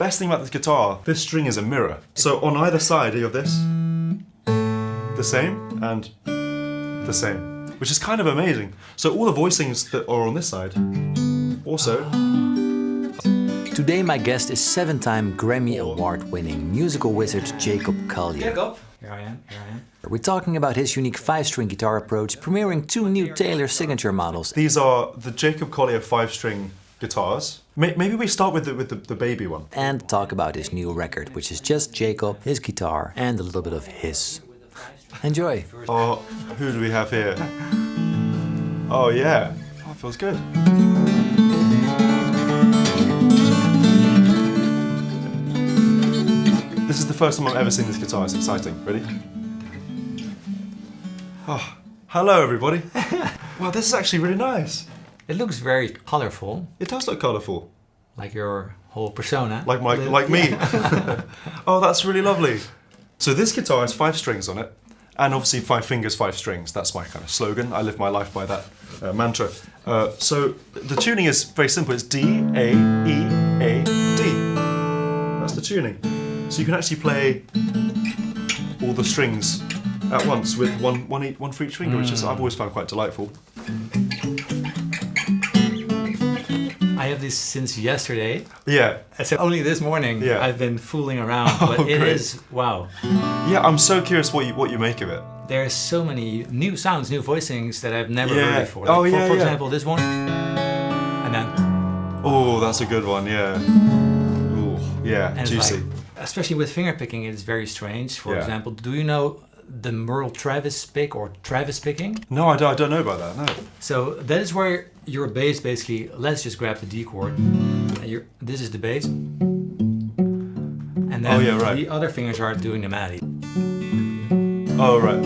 best thing about this guitar, this string is a mirror. So on either side you have this, the same, and the same, which is kind of amazing. So all the voicings that are on this side, also. Today my guest is 7-time Grammy Award-winning musical wizard Jacob Collier. Jacob! Here I am. We're talking about his unique 5-string guitar approach, premiering 2 new Taylor signature models. These are the Jacob Collier 5-string guitars. Maybe we start with the baby one. And talk about his new record, which is just Jacob, his guitar, and a little bit of hiss. Enjoy! Oh, who do we have here? Oh yeah, oh, it feels good. This is the first time I've ever seen this guitar. It's exciting. Ready? Oh, hello everybody. Wow, this is actually really nice. It looks very colorful. It does look colourful. Like your whole persona. Like me. Oh, that's really lovely. So this guitar has 5 strings on it, and obviously 5 fingers, 5 strings. That's my kind of slogan. I live my life by that mantra. So the tuning is very simple. It's D, A, E, A, D. That's the tuning. So you can actually play all the strings at once with one for each finger, which is I've always found quite delightful. I have this since yesterday. Yeah. So only this morning I've been fooling around, but it is wow. Yeah, I'm so curious what you make of it. There's so many new sounds, new voicings that I've never heard before. Like for example, this one, and then. Oh, that's a good one. Yeah. Ooh, yeah, and juicy. Like, especially with fingerpicking, it's very strange. For example, do you know the Merle Travis pick or Travis picking? No, I don't know about that, no. So that is where your bass basically, let's just grab the D chord. And this is the bass. And then the other fingers are doing the melody. Oh, right.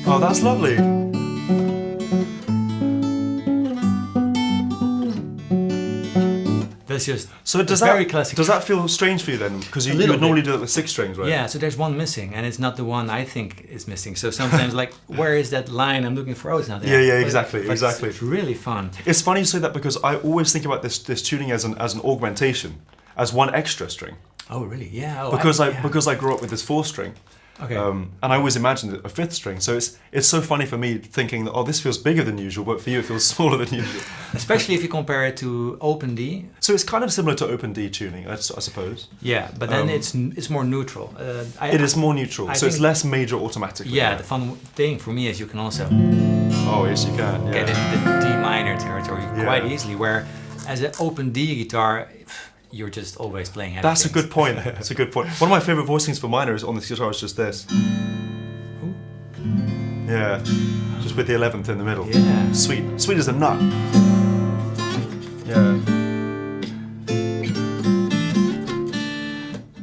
Oh, that's lovely. Just so does very classic. Does that feel strange for you then? Because you would normally do it with 6 strings, right? Yeah, so there's one missing, and it's not the one I think is missing. So sometimes, like, where is that line I'm looking for? Oh, it's not there. Yeah, exactly. It's really fun. It's funny you say that because I always think about this tuning as an augmentation, as one extra string. Oh, really? Yeah. Oh, because I grew up with this 4-string. Okay. And I always imagined a 5th string, so it's so funny for me thinking that this feels bigger than usual, but for you it feels smaller than usual. Especially if you compare it to open D. So it's kind of similar to open D tuning, I suppose. Yeah, but then it's more neutral. It is more neutral, so it's less major automatically. Yeah, the fun thing for me is you can also. Oh yes, you can. Yeah. Get into the D minor territory quite easily, where as an open D guitar. You're just always playing heavy That's things. a good point. That's a good point. One of my favourite voicings for minor on this guitar is just this. Ooh. Yeah, just with the 11th in the middle. Yeah. Sweet as a nut. Yeah.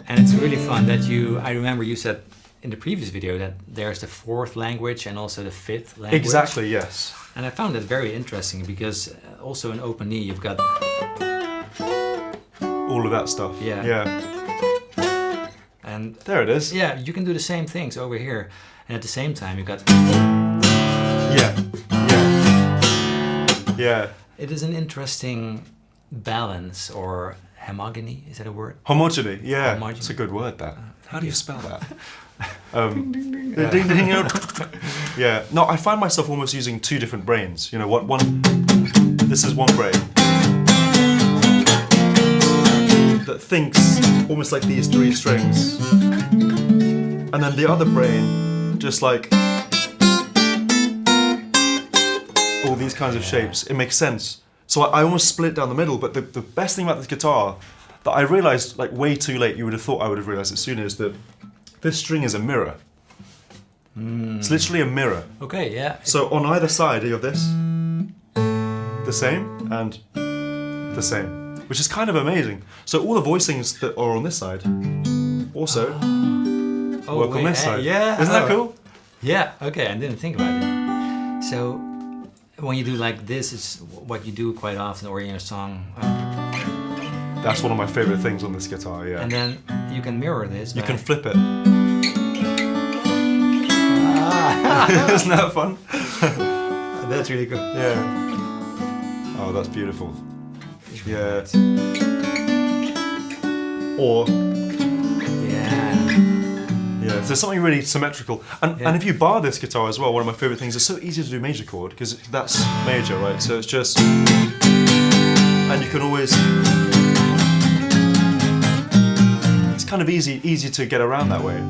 And it's really fun that I remember you said in the previous video that there's the 4th language and also the 5th language. Exactly, yes. And I found that very interesting because also in open D you've got all of that stuff. Yeah. And there it is. Yeah, you can do the same things over here. And at the same time you've got Yeah. It is an interesting balance or homogeny, is that a word? Homogeny, yeah. It's a good word, that. How do you spell that? Ding, ding, ding. Yeah. No, I find myself almost using 2 different brains. You know, this is one brain that thinks almost like these 3 strings, and then the other brain just like all these kinds of shapes. It makes sense. So I almost split down the middle, but the best thing about this guitar that I realized like way too late, you would have thought I would have realized it sooner, is that this string is a mirror. It's literally a mirror. Okay, yeah. So on either side you have this, the same, and the same. Which is kind of amazing. So all the voicings that are on this side also work on this side. Yeah. Isn't that cool? Yeah, okay, I didn't think about it. So when you do like this, it's what you do quite often, or in a song. That's one of my favorite things on this guitar, yeah. And then you can mirror this. You can flip it. Isn't that fun? That's really good. Yeah. Oh, that's beautiful. Yeah. Or yeah, there's something really symmetrical. And if you bar this guitar as well, one of my favorite things, it's so easy to do major chord because that's major, right? So it's just, and you can always, it's kind of easy to get around that way.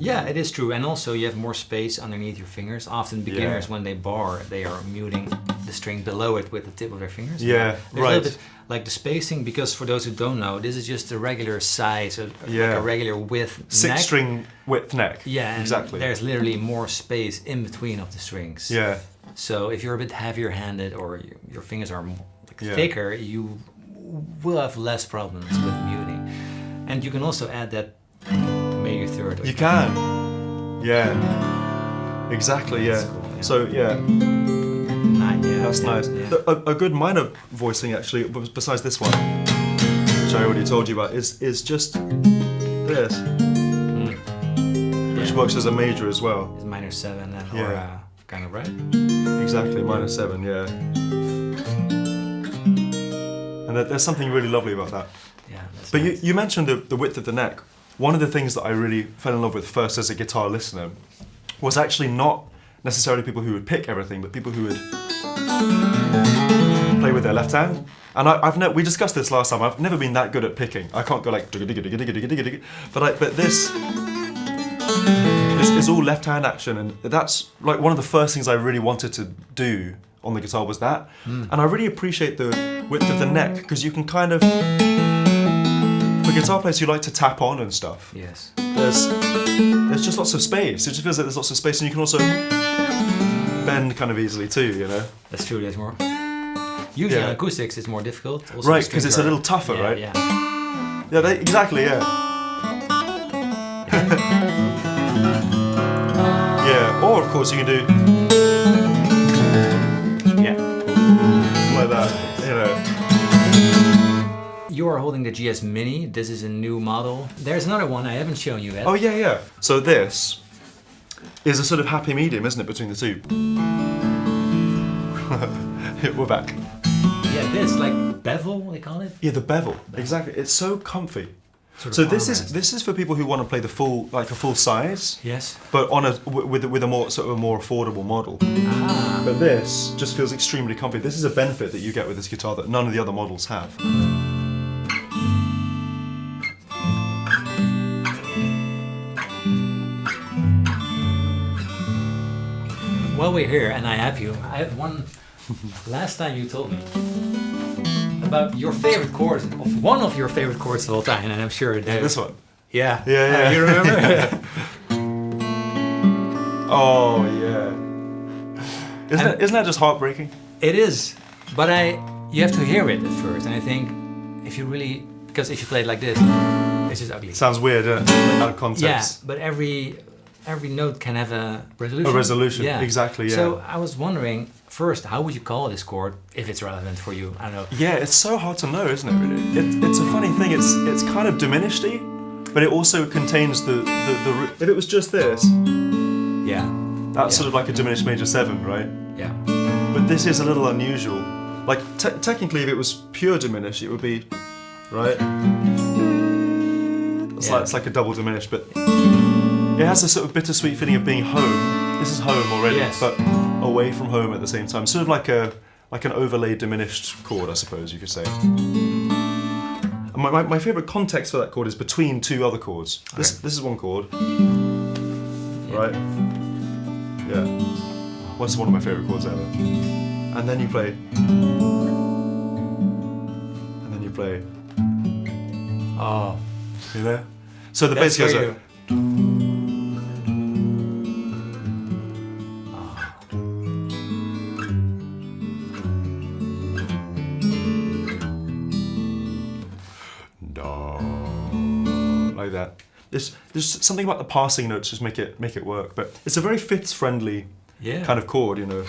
Yeah, it is true. And also you have more space underneath your fingers. Often beginners, when they bar, they are muting the string below it with the tip of their fingers. Yeah, There's a little bit like the spacing, because for those who don't know, this is just a regular size, like a regular width neck. String width neck. Yeah, and exactly. there's literally more space in between of the strings. Yeah. So if you're a bit heavier handed or your fingers are more, thicker, you will have less problems with muting. And you can also add that major third. You can. Yeah. Exactly, yeah. Cool, yeah. So, yeah. That's nice. Yeah. A good minor voicing, actually, besides this one, which I already told you about, is just this, which works as a major as well. It's minor 7 and or kind of, right? Exactly, minor 7, yeah. And there's something really lovely about that. Yeah. That's But nice. you mentioned the width of the neck. One of the things that I really fell in love with first as a guitar listener was actually not necessarily people who would pick everything, but people who would play with their left hand. And we discussed this last time. I've never been that good at picking. I can't go like but this is all left hand action, and that's like one of the first things I really wanted to do on the guitar was that. And I really appreciate the width of the neck, because you can kind of, for guitar players who like to tap on and stuff, Yes. there's just lots of space. It just feels like there's lots of space, and you can also bend kind of easily too, you know? That's true, there's more. Usually on acoustics it's more difficult. Also Right, the because it's strings a are- little tougher, right? Yeah. Yeah, exactly, yeah. Yeah, or of course you can do like that, you know. You are holding the GS Mini. This is a new model. There's another one I haven't shown you yet. Oh yeah, yeah. So this is a sort of happy medium, isn't it, between the two? We're back. Yeah, this, like bevel, they call it. Yeah, the bevel. Exactly. It's so comfy. Sort So of armrest. this is for people who want to play the full, like a full size, Yes. but on with a more sort of a more affordable model. Ah. But this just feels extremely comfy. This is a benefit that you get with this guitar that none of the other models have. While we're here, and I have one. Last time you told me about your favorite chord, of one of your favorite chords of all time, and I'm sure it is. This one. Yeah. Yeah. You remember? Oh yeah. Isn't that just heartbreaking? It is, but you have to hear it at first, and I think if you really, because if you play it like this, it's just ugly. Sounds weird, doesn't it? Out of context. Yeah, but every note can have a resolution. A resolution, exactly, yeah. So I was wondering, first, how would you call this chord if it's relevant for you? I don't know. Yeah, it's so hard to know, isn't it? Really, it's a funny thing. It's kind of diminished-y, but it also contains the. If it was just this, Yeah. that's sort of like a diminished major 7, right? Yeah. But this is a little unusual. Like technically, if it was pure diminished, it would be, right? It's like a double diminished, but it has a sort of bittersweet feeling of being home. This is home already, Yes. but away from home at the same time. Sort of like an overlaid diminished chord, I suppose you could say. And my favourite context for that chord is between two other chords. This is one chord, right? Yeah. Well, it's one of my favourite chords ever. And then you play. And then you play. Oh. You know? So the bass That's goes for like. Like that. There's something about the passing notes just make it work, but it's a very fifths-friendly kind of chord, you know.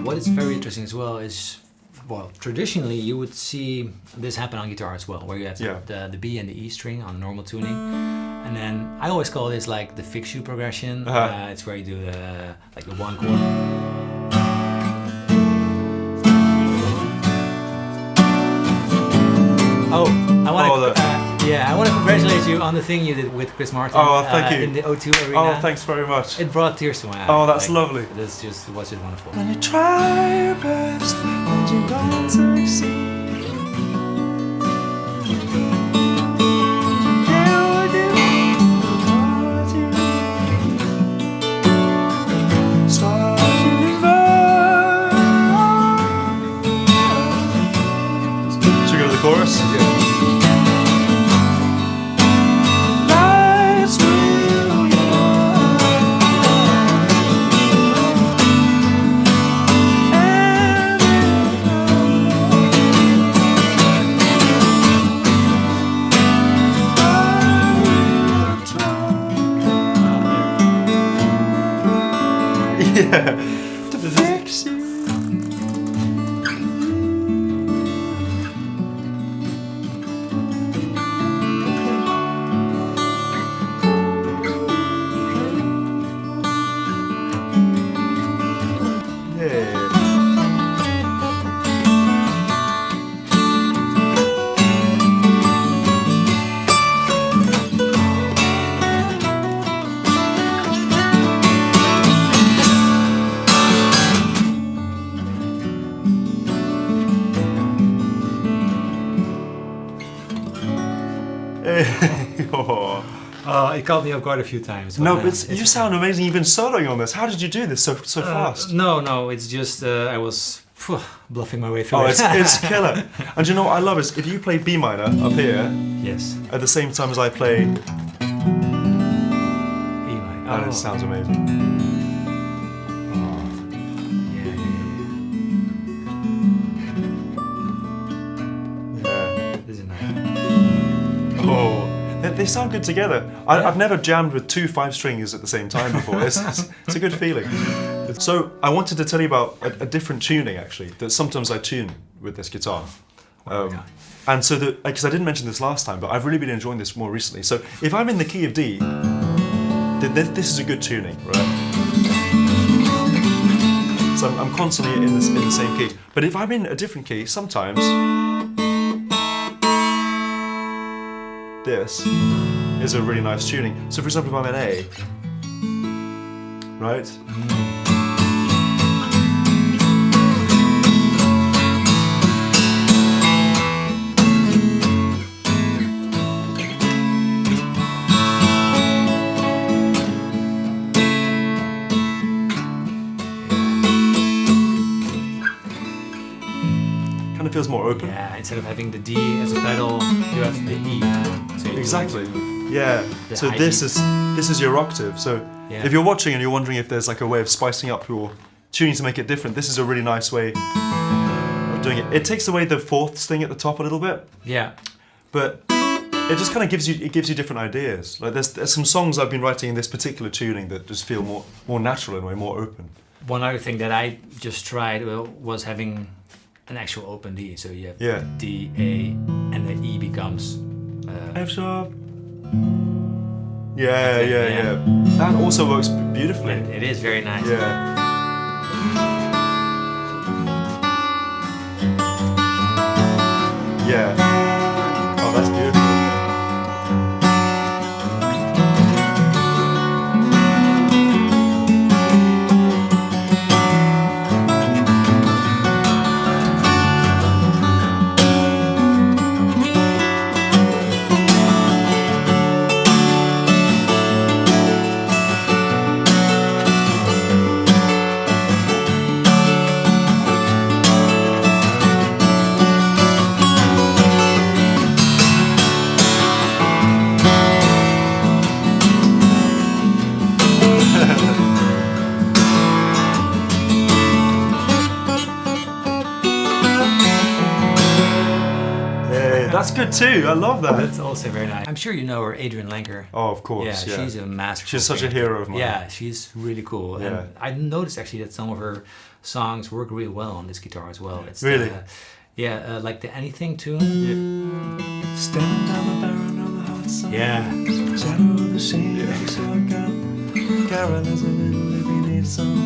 What is very interesting as well is, well, traditionally you would see this happen on guitar as well, where you have the B and the E string on normal tuning, And then I always call this like the fix you progression. It's where you do like the one chord. Oh, I want to congratulate you on the thing you did with Chris Martin. Oh, thank you. In the O2 Arena. Oh, thanks very much. It brought tears to my eyes. Oh, that's lovely. It was just wonderful. When you try your best, but you don't succeed. Should we go to the chorus? Yeah. Yeah, to fix you. It caught me off guard a few times. No, but you sound amazing even soloing on this. How did you do this so fast? No, it's just I was bluffing my way through it. It's killer. And you know what I love is if you play B minor up here, yes, at the same time as I play E minor, and it sounds amazing. Yeah. This is nice. Oh. They sound good together. I've never jammed with two 5-stringers at the same time before. It's a good feeling. So I wanted to tell you about a different tuning actually that sometimes I tune with this guitar. And so because I didn't mention this last time, but I've really been enjoying this more recently. So if I'm in the key of D, this is a good tuning, right? So I'm constantly in the same key. But if I'm in a different key, sometimes this is a really nice tuning. So for example, if I'm in A, right? Kind of feels more open. Yeah, instead of having the D as a pedal, you have the E. So Exactly. Yeah. So this is your octave. So if you're watching and you're wondering if there's like a way of spicing up your tuning to make it different, this is a really nice way of doing it. It takes away the fourths thing at the top a little bit. Yeah. But it just kind of gives you different ideas. Like there's some songs I've been writing in this particular tuning that just feel more natural in a way, more open. One other thing that I just tried was having an actual open D. So you have D, A, and the E becomes F sharp. Yeah. That also works beautifully. It is very nice. Yeah. Yeah. Oh, that's beautiful. That's good too. I love that. That's also very nice. I'm sure you know her, Adrianne Lenker. Oh, of course. Yeah, she's a master. She's such a hero of mine. Yeah, she's really cool. Yeah. And I noticed actually that some of her songs work really well on this guitar as well. It's really? Like the Anything tune. Yeah. Standing down the barrel of the hot sun. Yeah. machine, so I can. Carol is a little if you need some.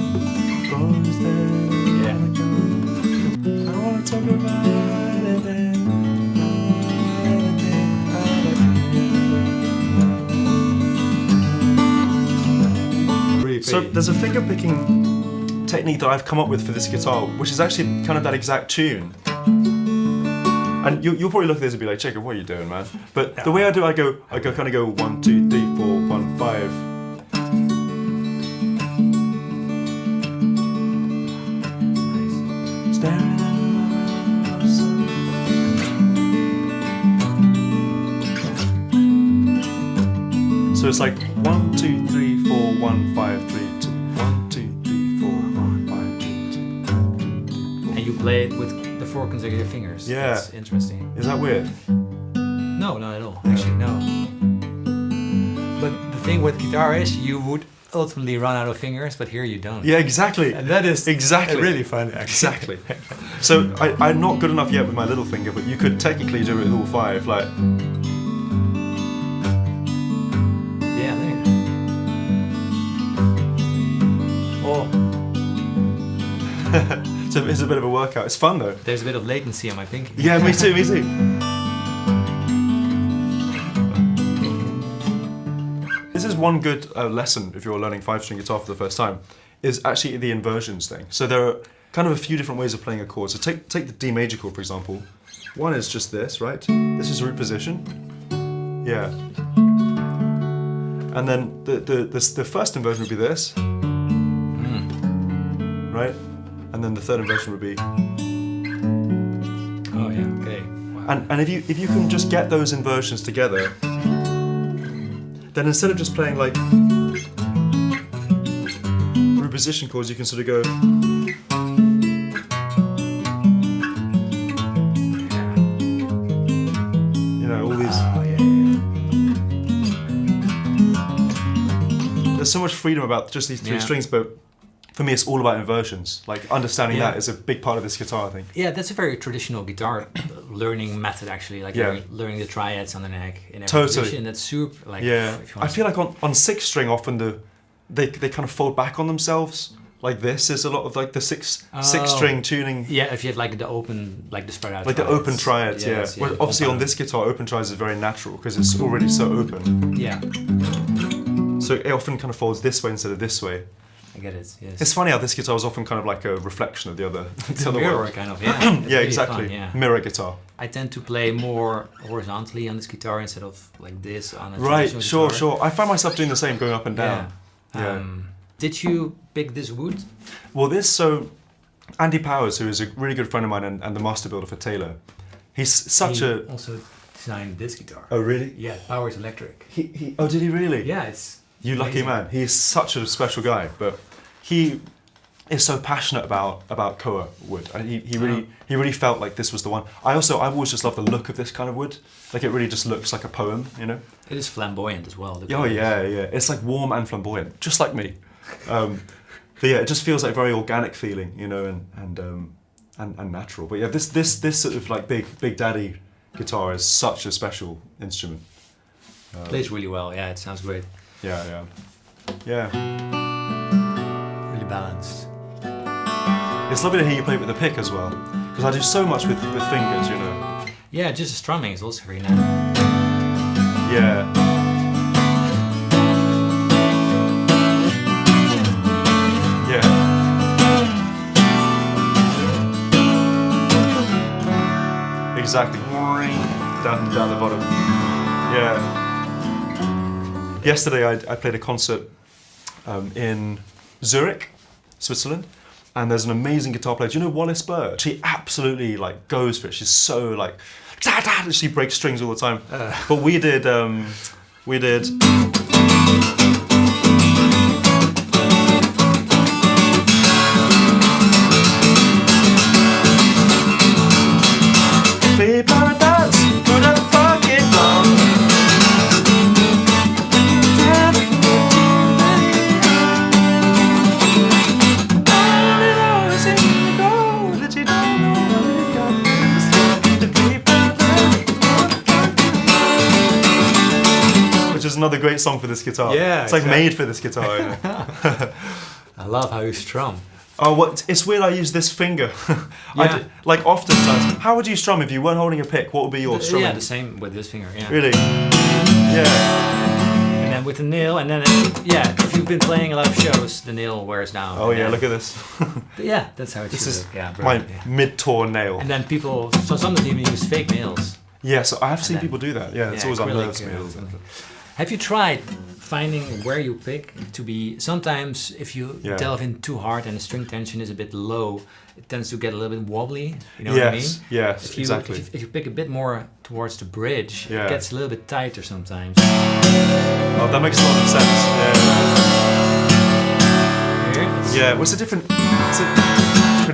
Bonus there. Yeah. I wanna talk about anything. So there's a finger picking technique that I've come up with for this guitar, which is actually kind of that exact tune. And you'll probably look at this and be like, Jacob, what are you doing, man? But the way I do, I kind of go 1, 2, 3, 4, 1, 5. Staring at the sun. So it's like 1, 2, 3, 4, 1, 5, 3, 2. 1, 2, 3, 4, 1, 5, 3, 2. And you play it with the 4 consecutive fingers. Yeah. That's interesting. Is that weird? No, not at all. Actually, no. But the thing with guitar is you would ultimately run out of fingers, but here you don't. Yeah, exactly. And that is exactly really fun, actually. Exactly. So I'm not good enough yet with my little finger, but you could technically do it with all 5. Like, Yeah, there you go. Oh, so it's a bit of a workout. It's fun though. there's a bit of latency on my pinky. Yeah, me too, me too. This is one good lesson if you're learning 5-string guitar for the first time, is actually the inversions thing. So there are kind of a few different ways of playing a chord. So take the D major chord, for example. One is just this, right? This is root position. Yeah. And then the first inversion would be this. Right? And then the third inversion would be. Oh yeah, okay. Wow. And if you can just get those inversions together, then instead of just playing like root position chords, you can sort of go. You know, all these. Oh yeah. There's so much freedom about just these 3 strings, but for me, it's all about inversions. Like understanding that is a big part of this guitar, I think. Yeah, that's a very traditional guitar learning method, actually. Like learning the triads on the neck in every position. That's super. Like, yeah, I feel like on 6-string, often they kind of fold back on themselves. Like this is a lot of like the 6-string tuning. Yeah, if you have like the open, like the spread out. Like triads. the open triads, Yes, yeah. Well, obviously on this guitar, open triads is very natural because it's already so open. Yeah. So it often kind of folds this way instead of this way. I get it. Yes. It's funny how this guitar is often kind of like a reflection of the other. It's the a other mirror, world. kind of. Yeah. It's Yeah, really exactly. fun, yeah. Mirror guitar. I tend to play more horizontally on this guitar instead of like this on a Right. traditional Sure. guitar. I find myself doing the same, going up and down. Yeah. Did you pick this wood? Well, so Andy Powers, who is a really good friend of mine and the master builder for Taylor, he's such he a. also designed this guitar. Oh really? Yeah, Powers Electric. He oh, did he really? Yeah, it's You lucky amazing. man. He's such a special guy, but he is so passionate about koa wood, and he really felt like this was the one. I've always just loved the look of this kind of wood. Like it really just looks like a poem, you know. It is flamboyant as well. Oh yeah. It's like warm and flamboyant, just like me. But yeah, it just feels like very organic feeling, you know, and natural. But yeah, this sort of like big daddy guitar is such a special instrument. Plays really well. Yeah, it sounds great. Yeah. Really balanced. It's lovely to hear you play with the pick as well, because I do so much with fingers, you know. Yeah, just strumming is also very nice. Yeah. Yeah. Exactly. Down the bottom. Yeah. Yesterday I played a concert in Zurich, Switzerland, and there's an amazing guitar player. Do you know Wallace Bird? She absolutely like goes for it. She's so like, she breaks strings all the time. But we did. People dance to the fucking drum. Which is another great song for this guitar. Yeah, it's like exactly. made for this guitar. You know? I love how you strum. Oh, what? It's weird. I use this finger. Yeah. Like oftentimes. How would you strum if you weren't holding a pick? What would be your strumming? Yeah, the same with this finger. Yeah. Really? Yeah. And then with the nail, and then if you've been playing a lot of shows, the nail wears down. Oh and yeah, then- look at this. Yeah, that's how it This should is look. Yeah, my brilliant, yeah. mid-torn nail. And then people, so sometimes even use fake nails. Yeah, so I have seen then- people do that. Yeah, it's always acrylic, unnerves me. Have you tried finding where you pick to be? Sometimes if you Yeah. delve in too hard and the string tension is a bit low, it tends to get a little bit wobbly. You know what I mean? Yes, If you, exactly. if you pick a bit more towards the bridge, Yeah. it gets a little bit tighter sometimes. Oh, that makes a lot of sense. Here, it's- Yeah, well, it's a different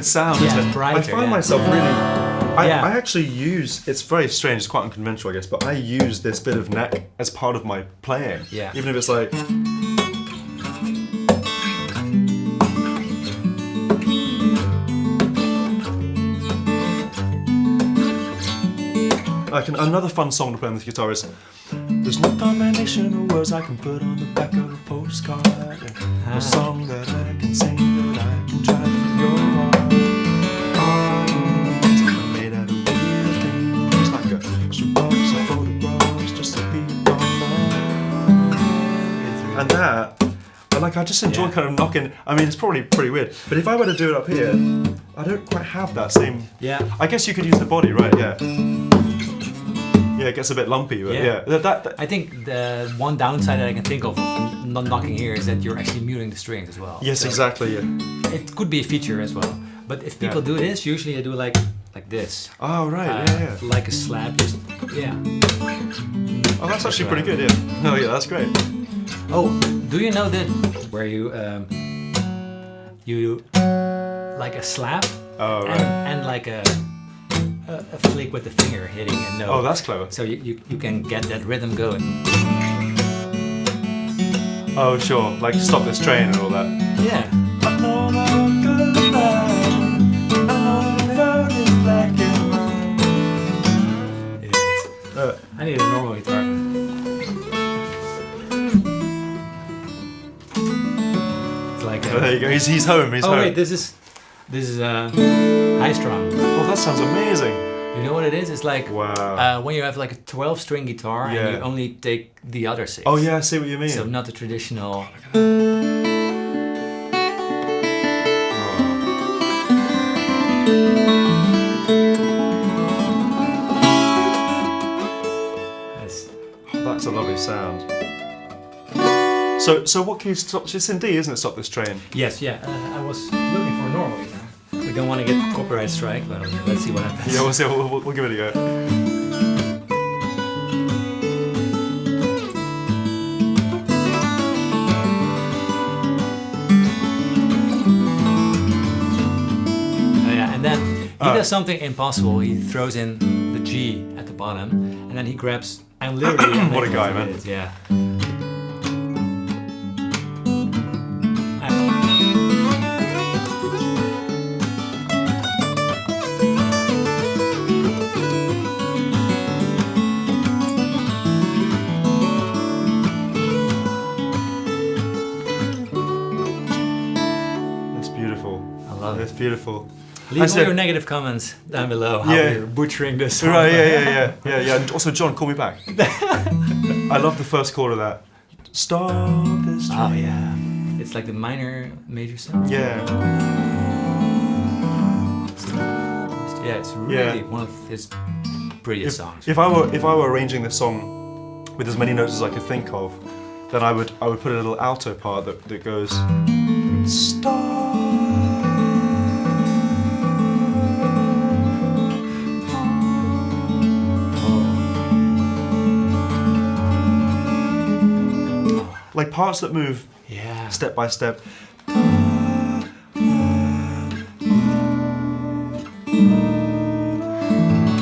sound, Yeah, isn't it's it? brighter, I find yeah. myself really. Yeah. I actually use. It's very strange. It's quite unconventional, I guess. But I use this bit of neck as part of my playing. Yeah. Even if it's like. Another fun song to play on this guitar is there's no combination of words I can put on the back of a postcard. A song that I can sing that I can try from your heart. Oh, made out of real things like a shoebox of photographs just to be and that. I just enjoy kind of knocking. I mean, it's probably pretty weird, but if I were to do it up here, I don't quite have that same. Yeah. I guess you could use the body, right? Yeah. Yeah, it gets a bit lumpy, but yeah. That I think the one downside that I can think of not knocking here is that you're actually muting the strings as well. yes, So exactly. Yeah. It could be a feature as well. But if people do this, usually they do like this. Oh right, yeah. Like a slap, just yeah. Oh, that's actually pretty good. Yeah. Oh yeah, that's great. Oh, do you know that where you like a slap Oh right. and like a flick with the finger hitting a note. Oh, that's clever. So you can get that rhythm going. Oh sure, like stop this train and all that. Yeah. I need a normal guitar. It's like Oh, there you go. He's home. He's oh home. wait, this is high strum. Oh, that sounds amazing. You know what it is? It's like Wow. when you have like a 12-string guitar Yeah. and you only take the other 6. Oh yeah, I see what you mean. So not the traditional. That's- That's a lovely sound. So what can you stop? It's in D, isn't it? Stop this train. Yes, yeah. I was looking for a normal guitar. We don't want to get copyright strike, but let's see what happens. Yeah, we'll see. We'll give it a go. Oh, yeah, and then he does something impossible. He throws in the G at the bottom, and then he grabs. I'm literally. What a guy, man. Yeah. It's beautiful. I love It's it. beautiful. Leave I all said- your negative comments down below. How Yeah. we're butchering this. song. Right, yeah. And also, John, call me back. I love the first chord of that. Stop this train. Oh yeah. It's like the minor, major sound. Yeah. Yeah, it's really Yeah. one of his prettiest songs. If I were arranging this song with as many notes as I could think of, then I would put a little alto part that goes stop. Like parts that move Yeah. step by step.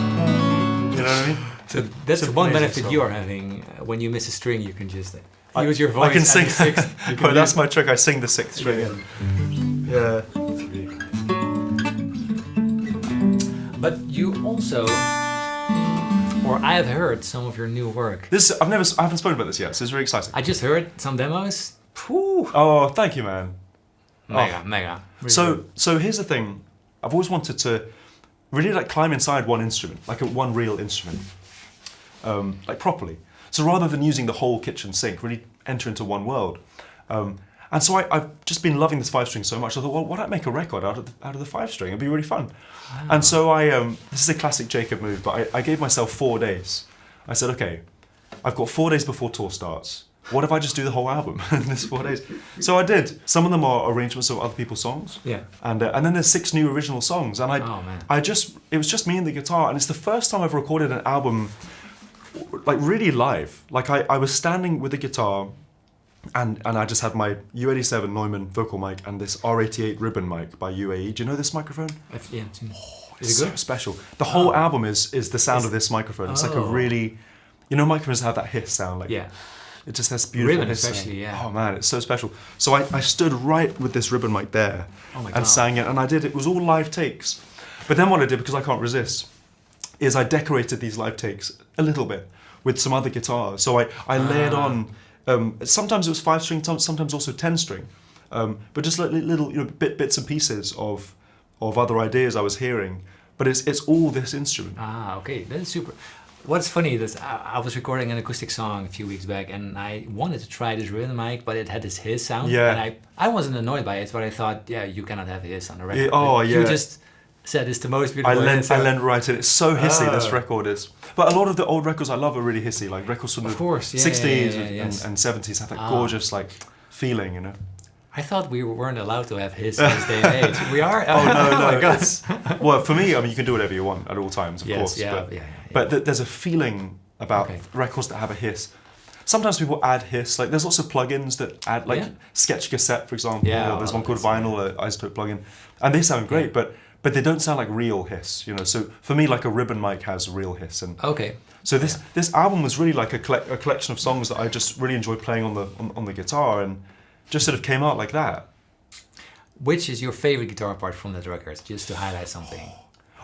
You know what I mean? So that's It's the one amazing benefit song. you are having. When you miss a string, you can just use your voice. I can as sing. a sixth. You can Oh, that's use- my trick. I sing the sixth string. Yeah. But you also or I have heard some of your new work. I haven't spoken about this yet, so it's really exciting. I just heard some demos. Whew. Oh, thank you, man. Mega. Really So here's the thing. I've always wanted to really like climb inside one instrument, like one real instrument, like properly. So rather than using the whole kitchen sink, really enter into one world. And so I've just been loving this 5-string so much. I thought, well, why don't I make a record out of the 5-string? It'd be really fun. Wow. And so this is a classic Jacob move, but I gave myself 4 days. I said, okay, I've got 4 days before tour starts. What if I just do the whole album in this 4 days? So I did. Some of them are arrangements of other people's songs. Yeah. And then there's 6 new original songs. And it was just me and the guitar. And it's the first time I've recorded an album like really live. Like I was standing with the guitar and I just had my U87 Neumann vocal mic and this R88 ribbon mic by UAE. Do you know this microphone? Yeah. It's so special. The whole album is the sound of this microphone. It's like a really, microphones have that hiss sound. Like, yeah. It just has beautiful ribbon hiss especially, sound. yeah. Oh man, it's so special. So I stood right with this ribbon mic there and sang it, and it was all live takes. But then what I did, because I can't resist, is I decorated these live takes a little bit with some other guitars. So I layered on, sometimes it was 5-string, sometimes also 10-string, but just like little bits and pieces of other ideas I was hearing. But it's all this instrument. Okay, that's super. What's funny is I was recording an acoustic song a few weeks back, and I wanted to try this rhythm mic, but it had this hiss sound. Yeah. And I wasn't annoyed by it, but I thought, yeah, you cannot have hiss on the record. Yeah. You just said it's the most beautiful. I lent right in. It's so hissy, this record is. But a lot of the old records I love are really hissy, like records from the 60s and 70s have that gorgeous like feeling, I thought we weren't allowed to have hiss in this day and age. We are? Oh, no. My God. Well, for me, you can do whatever you want at all times, of course. But there's a feeling about records that have a hiss. Sometimes people add hiss. Like there's lots of plugins that add, like Sketch Cassette, for example. Or there's one called Vinyl, an isotope plugin, and they sound great, but they don't sound like real hiss. So for me, like a ribbon mic has real hiss. And so this album was really like a collection of songs that I just really enjoyed playing on the guitar, and just sort of came out like that. Which is your favorite guitar part from that record, just to highlight something?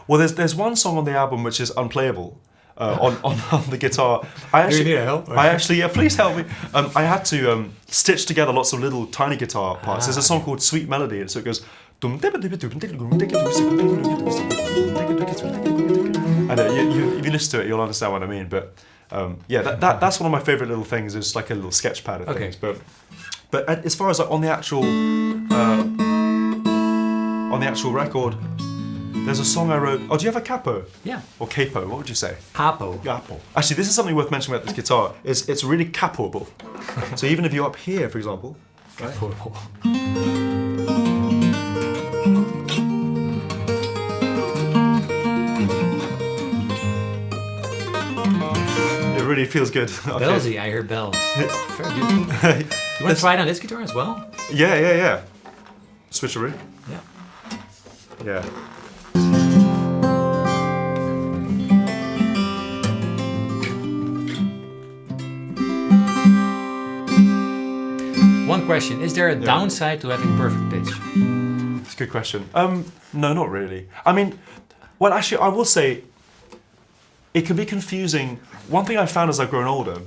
Well, there's one song on the album which is unplayable on the guitar. Do you need help? Please help me. I had to stitch together lots of little tiny guitar parts. There's a song called Sweet Melody, and so it goes. And if you listen to it, you'll understand what I mean. But that's one of my favorite little things. Is like a little sketch pad of things. But as far as like on the actual record, there's a song I wrote. Oh, do you have a capo? Yeah. Or capo? What would you say? Capo. Capo. Actually, this is something worth mentioning about this guitar. It's really capoable. So even if you're up here, for example, right? Capoable. It really feels good. Bellsy, I hear bells. Very beautiful. You want to try it on this guitar as well? Yeah. Switcheroo. Yeah. One question, is there a downside to having perfect pitch? It's a good question. No, not really. I mean, well, actually, I will say it can be confusing. One thing I found as I've grown older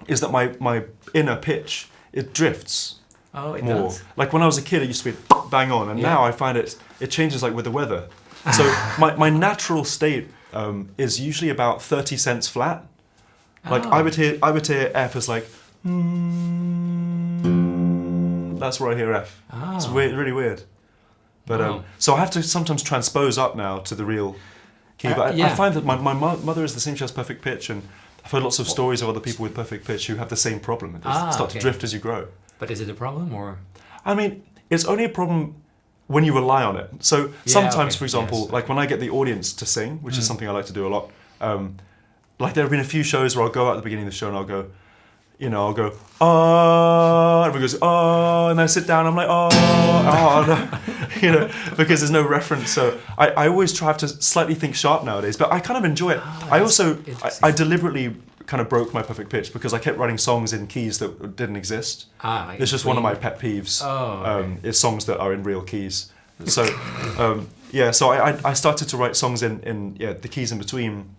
is that my inner pitch, it drifts more. Does? Like when I was a kid, it used to be bang on, and now I find it changes like with the weather. So my natural state is usually about 30 cents flat. Like I would hear F as like, that's where I hear F. It's weird, really weird. But so I have to sometimes transpose up now to the real key. But I find that my mother is the same. She has perfect pitch, and I've heard lots of stories of other people with perfect pitch who have the same problem. It start to drift as you grow. But is it a problem, or? I mean, it's only a problem when you rely on it. So sometimes, for example, like when I get the audience to sing, which is something I like to do a lot, like there have been a few shows where I'll go out at the beginning of the show and I'll go, everyone goes, and then I sit down, I'm like, no, because there's no reference. So I always try to slightly think sharp nowadays, but I kind of enjoy it. I deliberately kind of broke my perfect pitch because I kept writing songs in keys that didn't exist. It's just one of my pet peeves. Is songs that are in real keys. So so I started to write songs in the keys in between.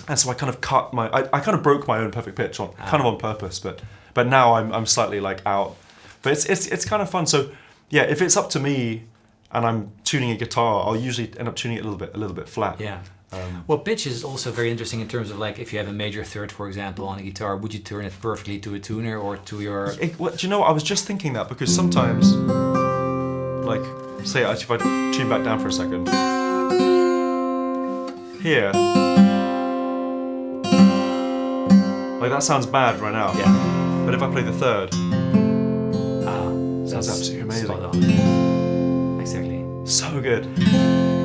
And so I kind of cut I kind of broke my own perfect pitch kind of on purpose, but now I'm slightly like out. But it's kind of fun. So yeah, if it's up to me and I'm tuning a guitar, I'll usually end up tuning it a little bit flat. Yeah. Well, pitch is also very interesting in terms of like if you have a major third, for example, on a guitar, would you turn it perfectly to a tuner or to your... Do you know what? I was just thinking that because sometimes, like, say if I tune back down for a second, here, like that sounds bad right now. Yeah. But if I play the third, sounds absolutely amazing. Spot on. Exactly. So good.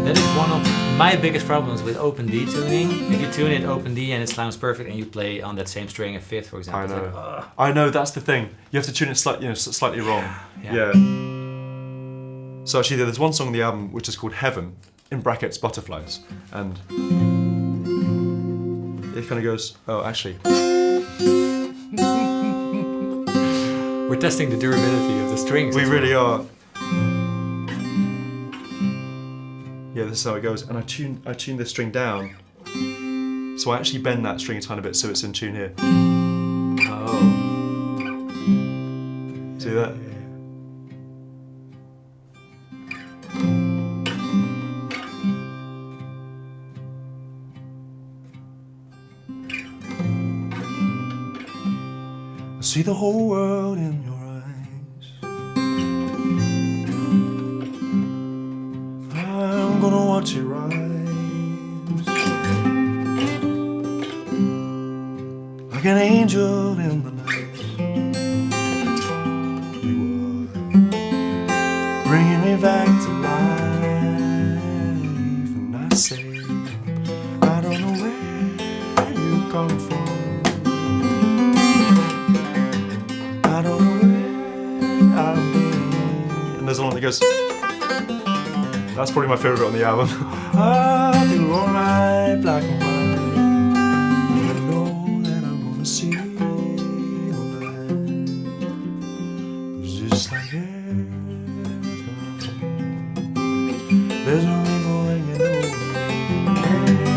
That is one of my biggest problems with open D tuning. If you tune it open D and it sounds perfect, and you play on that same string a fifth, for example. I know. I know. That's the thing. You have to tune it slightly wrong. Yeah. So actually, there's one song on the album which is called Heaven, in brackets Butterflies, and it kind of goes. Oh, actually. We're testing the durability of the strings. We really are. Yeah, this is how it goes. And I tune this string down. So I actually bend that string a tiny bit so it's in tune here. Oh. See that? I see the whole world in your I'm gonna watch it rise, like an angel in the night. You are bringing me back to life, and I say, I don't know where you come from. I don't know where I've been. And there's one that goes. That's probably my favourite bit on the album. I feel alright, black and white. I know that I'm gonna see alright. It's just like heaven. There's a rainbow hanging over me.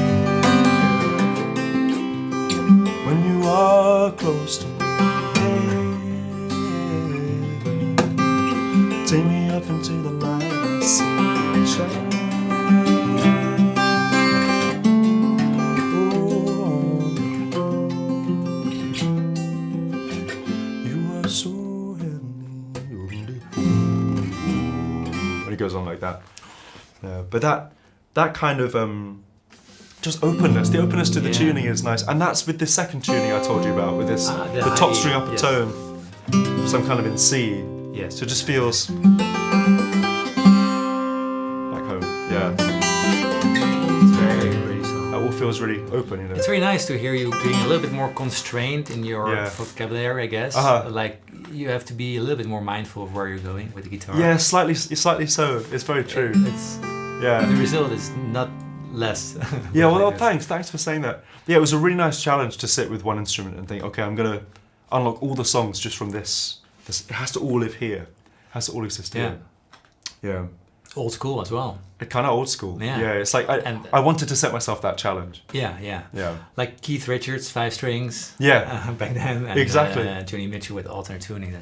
When you are close to me, take me up into the light and see. When it goes on like that, but that kind of just openness, the openness to the tuning is nice, and that's with the second tuning I told you about, with this the top string up a tone, some kind of in C. Yes. So it just feels. Yeah, it's very pretty song. It all feels really open, you know. It's very nice to hear you being a little bit more constrained in your vocabulary, I guess. Like you have to be a little bit more mindful of where you're going with the guitar. Yeah, slightly so. It's very true. The result is not less. Yeah, well, thanks for saying that. Yeah, it was a really nice challenge to sit with one instrument and think, okay, I'm gonna unlock all the songs just from this. It has to all live here. It has to all exist here. Yeah. Old school as well. Kind of old school. Yeah. It's like I wanted to set myself that challenge. Yeah. Like Keith Richards, 5 strings. Yeah. Back then. And, exactly. Joni Mitchell with alternate tuning.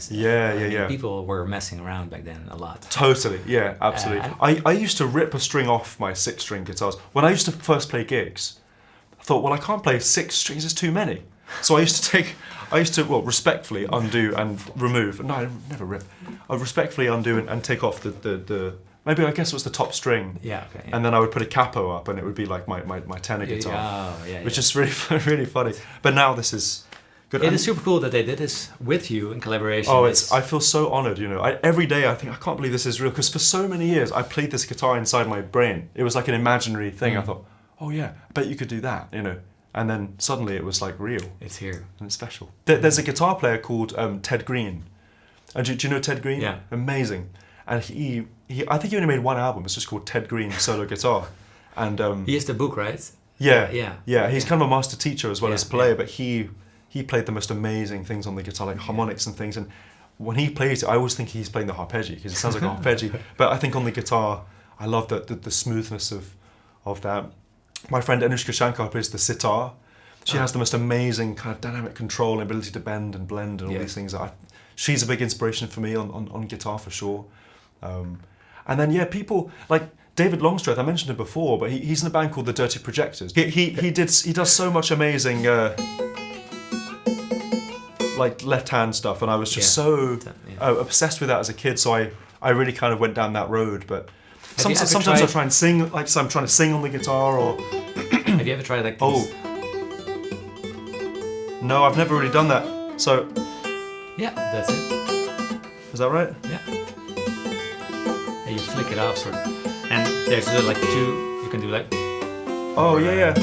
People were messing around back then a lot. Totally. Yeah. Absolutely. I used to rip a string off my 6-string guitars when I used to first play gigs. I thought, well, I can't play 6 strings. It's too many. So I used to respectfully undo and remove. No, I never rip. I respectfully undo and take off the maybe I guess it was the top string. Yeah. And then I would put a capo up, and it would be like my tenor guitar. Which is really really funny. But now this is good. It is super cool that they did this with you in collaboration. Oh, I feel so honoured. You know, every day I think I can't believe this is real, because for so many years I played this guitar inside my brain. It was like an imaginary thing. I thought, oh yeah, I bet you could do that. You know. And then suddenly it was like real. It's here. And it's special. There's a guitar player called Ted Green. And do you know Ted Green? Yeah. Amazing. And he I think he only made one album. It's just called Ted Green Solo Guitar. And he has the book, right? Yeah. He's kind of a master teacher as well as player, but he played the most amazing things on the guitar, like harmonics and things. And when he plays it, I always think he's playing the arpeggi, because it sounds like an arpeggi. But I think on the guitar, I love the smoothness of that. My friend Anushka Shankar plays the sitar, She has the most amazing kind of dynamic control and ability to bend and blend and all these things. She's a big inspiration for me on guitar for sure. And then people like David Longstreth, I mentioned him before, but he's in a band called the Dirty Projectors. He does so much amazing like left hand stuff, and I was just so obsessed with that as a kid. So I really kind of went down that road. But sometimes I try and sing, like so I'm trying to sing on the guitar. Or have you ever tried like these? No, I've never really done that. So yeah, that's it. Is that right? Yeah. And you flick it off, sort of. And there's like two. You can do like. Oh yeah.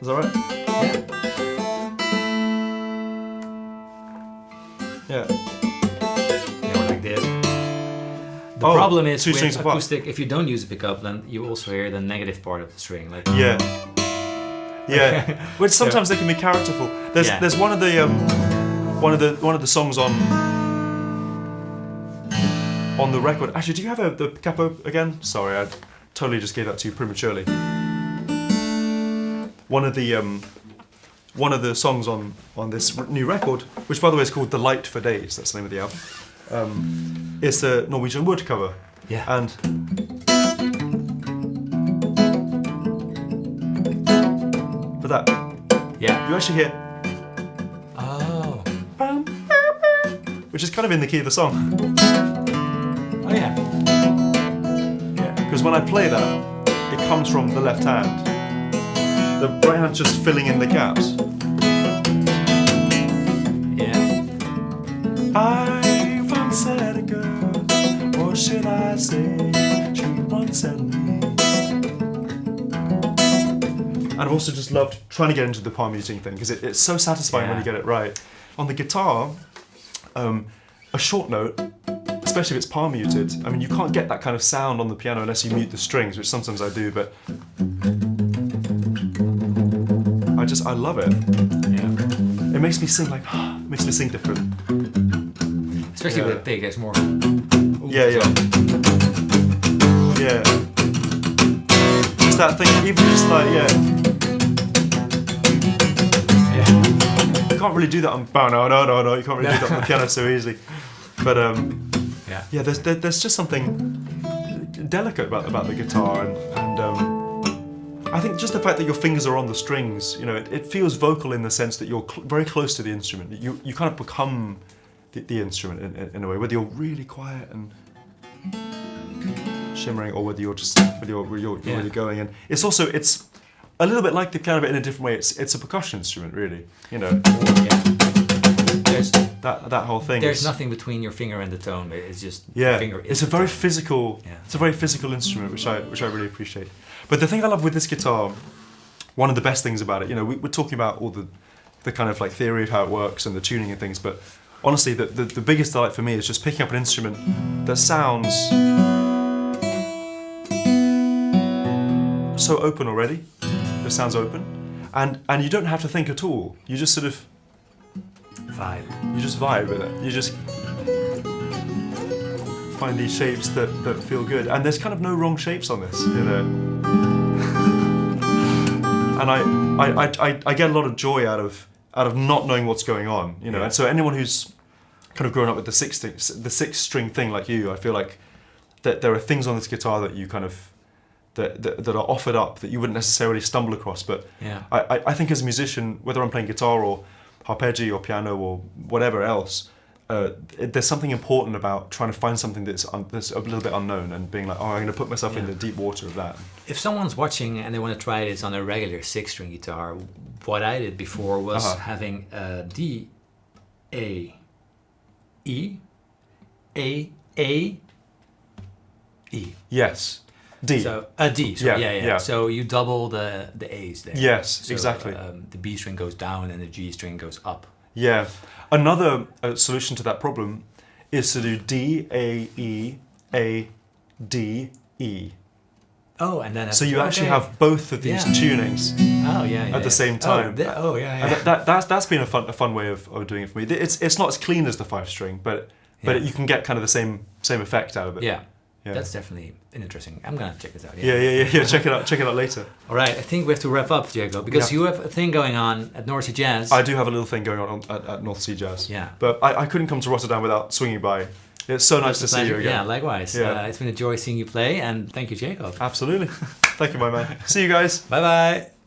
Is that right? Yeah. Yeah, or like this. The problem is with acoustic, if you don't use a pickup, then you also hear the negative part of the string. Like which sometimes they can be characterful. There's one of the songs on the record. Actually, do you have the capo again? Sorry, I totally just gave that to you prematurely. One of the songs on this new record, which by the way is called "The Light for Days." That's the name of the album. It's the Norwegian Wood cover. Yeah. And for that, you actually hear which is kind of in the key of the song. Oh yeah. Yeah. Because when I play that, it comes from the left hand. The right hand's just filling in the gaps. Yeah. I once had a girl, or should I say, she once had me. And I've also just loved trying to get into the palm muting thing because it's so satisfying when you get it right. On the guitar, a short note, especially if it's palm muted, I mean you can't get that kind of sound on the piano unless you mute the strings, which sometimes I do, but I love it. Yeah. It makes me sing like, it makes me sing different. Especially with a pig, there's more. Yeah. It's that thing, even just like, you can't really do that on, no, you can't really do that on the piano so easily. But there's just something delicate about the guitar, and I think just the fact that your fingers are on the strings, it feels vocal in the sense that you're very close to the instrument. You kind of become the instrument in a way, whether you're really quiet and shimmering, or whether you're just really going. And it's a little bit like the piano, but in a different way. It's a percussion instrument, really. There's that whole thing. There's nothing between your finger and the tone. It's just your finger. It's a very physical. It's a very physical instrument, which I really appreciate. But the thing I love with this guitar, one of the best things about it, we're talking about all the kind of like theory of how it works and the tuning and things, but honestly, the biggest delight for me is just picking up an instrument that sounds so open already. It sounds open, and you don't have to think at all. You just sort of vibe. You just vibe with it. You just find these shapes that feel good, and there's kind of no wrong shapes on this, And I get a lot of joy out of not knowing what's going on, And so anyone who's kind of grown up with the six string thing like you, I feel like that there are things on this guitar that you kind of that are offered up that you wouldn't necessarily stumble across. But I think as a musician, whether I'm playing guitar or arpeggio or piano or whatever else, there's something important about trying to find something that's a little bit unknown and being like, I'm going to put myself in the deep water of that. If someone's watching and they want to try this on a regular 6-string guitar, what I did before was having a D, A, E, A, E. Yes. D. So a D. So yeah. So you double the A's there. Yes, so, exactly. The B string goes down and the G string goes up. Yeah. Another solution to that problem is to do D, A, E, A, D, E. Oh, and then so you actually have both of these tunings at the same time. And that's been a fun way of doing it for me. It's not as clean as the 5-string, but you can get kind of the same effect out of it. Yeah. Yeah. That's definitely interesting. I'm gonna check this out. Yeah. Check it out later. All right, I think we have to wrap up, Diego, because you have a thing going on at North Sea Jazz. I do have a little thing going on at North Sea Jazz. Yeah. But I couldn't come to Rotterdam without swinging by. It's so nice to see you again. Yeah, likewise. Yeah. It's been a joy seeing you play, and thank you, Jacob. Absolutely. Thank you, my man. See you guys. Bye bye.